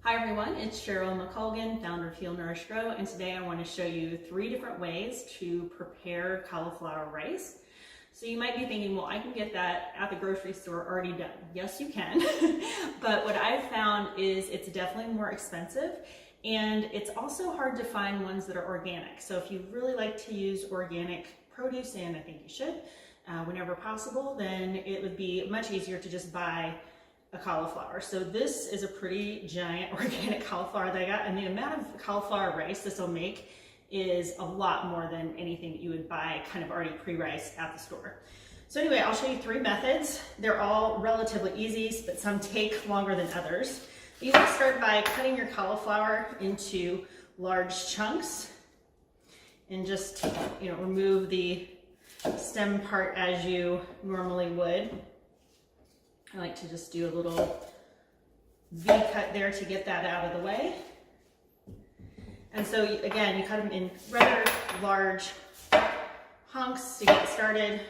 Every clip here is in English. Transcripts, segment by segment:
Hi everyone, it's Cheryl McColgan, founder of Heal, Nourish, Grow, and today I want to show you 3 different ways to prepare cauliflower rice. So you might be thinking, well, I can get that at the grocery store already done. Yes, you can, but what I've found is it's definitely more expensive and it's also hard to find ones that are organic. So if you really like to use organic produce, and I think you should, whenever possible, then it would be much easier to just buy a cauliflower. So this is a pretty giant organic cauliflower that I got, and the amount of cauliflower rice this will make is a lot more than anything that you would buy kind of already pre-riced at the store. So anyway, I'll show you 3 methods. They're all relatively easy, but some take longer than others. You want to start by cutting your cauliflower into large chunks and just, remove the stem part as you normally would. I like to just do a little V cut there to get that out of the way. And so again, you cut them in rather large hunks to get started.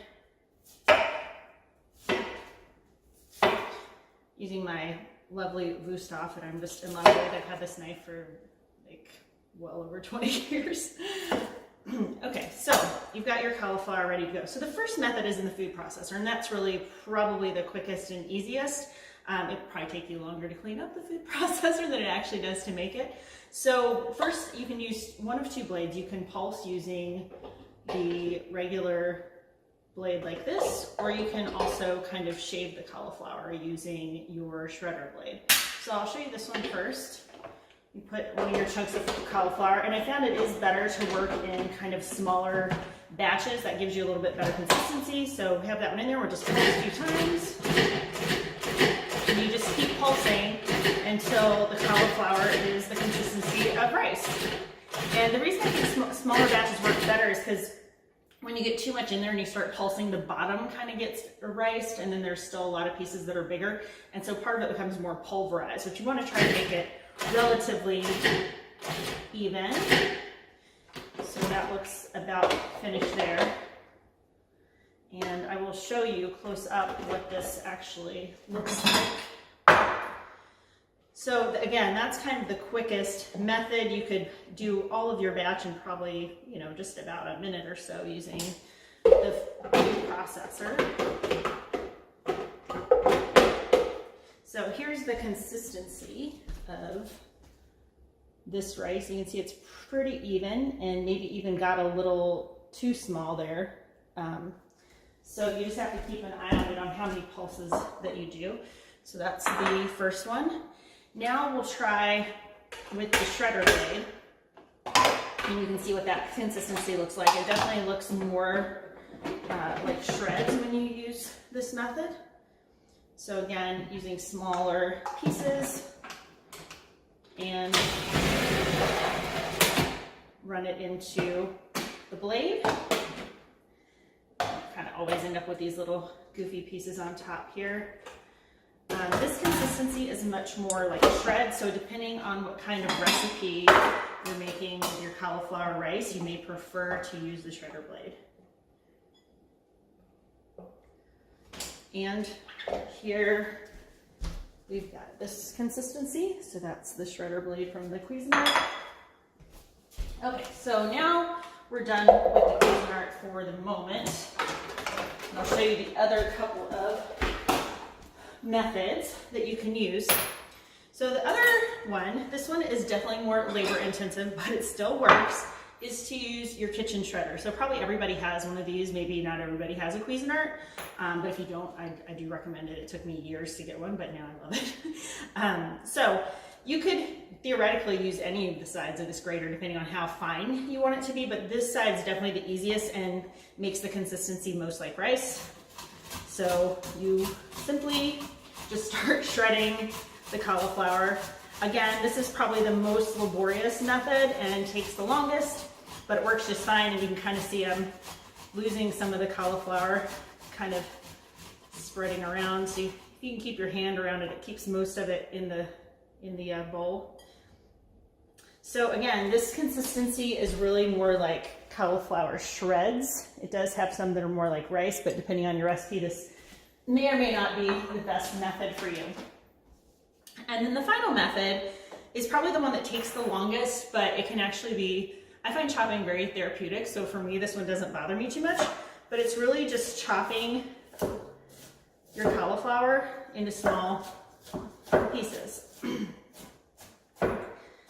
Using my lovely Wusthof that I'm just in love with. I've had this knife for like well over 20 years. Okay, so you've got your cauliflower ready to go. So the first method is in the food processor, and that's really probably the quickest and easiest. It'd probably take you longer to clean up the food processor than it actually does to make it. So first you can use one of 2 blades. You can pulse using the regular blade like this, or you can also kind of shave the cauliflower using your shredder blade. So I'll show you this one first. You put one of your chunks of cauliflower, and I found it is better to work in kind of smaller batches. That gives you a little bit better consistency. So we have that one in there. We're just going to do it a few times. And you just keep pulsing until the cauliflower is the consistency of rice. And the reason I think smaller batches work better is because when you get too much in there and you start pulsing, the bottom kind of gets erased, and then there's still a lot of pieces that are bigger. And so part of it becomes more pulverized, but you want to try to make it relatively even. So that looks about finished there. And I will show you close up what this actually looks like. So again, that's kind of the quickest method. You could do all of your batch in probably, just about a minute or so using the food processor. So here's the consistency of this rice. You can see it's pretty even, and maybe even got a little too small there. So you just have to keep an eye on it on how many pulses that you do. So that's the first one. Now we'll try with the shredder blade, and you can see what that consistency looks like. It definitely looks more like shreds when you use this method. So again, using smaller pieces and run it into the blade. Kind of always end up with these little goofy pieces on top here. This consistency is much more like shred, so depending on what kind of recipe you're making with your cauliflower rice, you may prefer to use the shredder blade. And here we've got this consistency, so that's the shredder blade from the Cuisinart. Okay, so now we're done with the Cuisinart for the moment. And I'll show you the other couple of methods that you can use. So the other one, this one is definitely more labor intensive, but it still works, is to use your kitchen shredder. So probably everybody has one of these. Maybe not everybody has a Cuisinart, but if you don't, I do recommend it. It took me years to get one, but now I love it. So you could theoretically use any of the sides of this grater depending on how fine you want it to be, but this side is definitely the easiest and makes the consistency most like rice. So you simply just start shredding the cauliflower. Again, this is probably the most laborious method and takes the longest, but it works just fine, and you can kind of see I'm losing some of the cauliflower kind of spreading around. So if you can keep your hand around it, it keeps most of it in the bowl. So again, this consistency is really more like cauliflower shreds. It does have some that are more like rice, but depending on your recipe, this may or may not be the best method for you. And then the final method is probably the one that takes the longest, but it can actually be, I find chopping very therapeutic. So for me, this one doesn't bother me too much, but it's really just chopping your cauliflower into small pieces.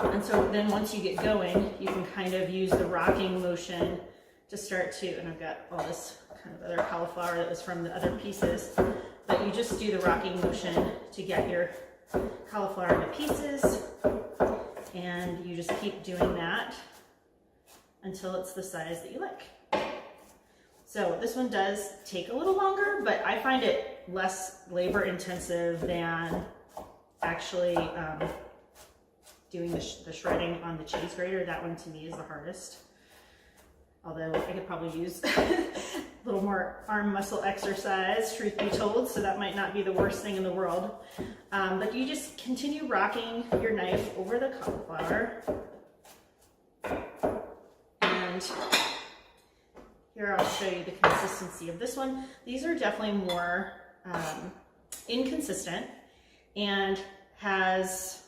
And so then once you get going, you can kind of use the rocking motion to start to, and I've got all this kind of other cauliflower that was from the other pieces, but you just do the rocking motion to get your cauliflower into pieces, and you just keep doing that until it's the size that you like. So this one does take a little longer, but I find it less labor intensive than actually doing the shredding on the cheese grater. That one to me is the hardest. Although I could probably use a little more arm muscle exercise, truth be told, so that might not be the worst thing in the world. But you just continue rocking your knife over the cauliflower. And here I'll show you the consistency of this one. These are definitely more inconsistent and has,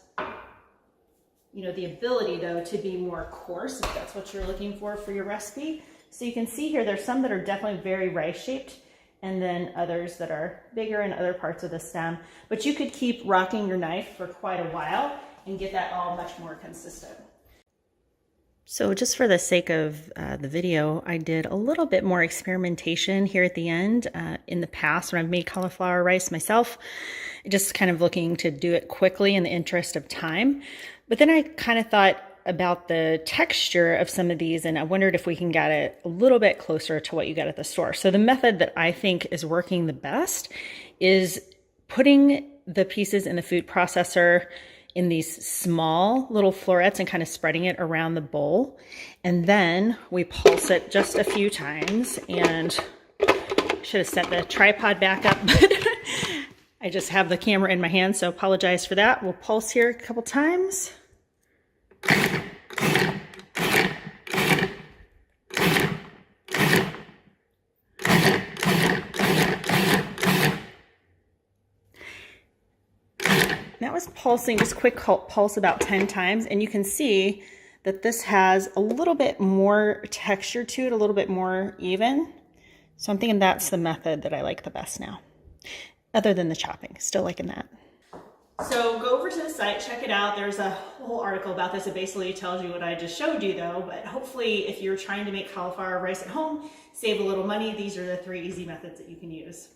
you know, the ability though to be more coarse if that's what you're looking for your recipe. So you can see here there's some that are definitely very rice shaped and then others that are bigger in other parts of the stem. But you could keep rocking your knife for quite a while and get that all much more consistent. So just for the sake of the video, I did a little bit more experimentation here at the end. In the past, when I've made cauliflower rice myself, just kind of looking to do it quickly in the interest of time. But then I kind of thought about the texture of some of these, and I wondered if we can get it a little bit closer to what you get at the store. So the method that I think is working the best is putting the pieces in the food processor in these small little florets and kind of spreading it around the bowl. And then we pulse it just a few times, and should have set the tripod back up, but I just have the camera in my hand, so apologize for that. We'll pulse here a couple times. That was pulsing, just quick pulse about 10 times, and you can see that this has a little bit more texture to it, a little bit more even. So I'm thinking that's the method that I like the best now, other than the chopping. Still liking that. So go over to the site, check it out. There's a whole article about this. It basically tells you what I just showed you though, but hopefully if you're trying to make cauliflower rice at home, save a little money, these are the 3 easy methods that you can use.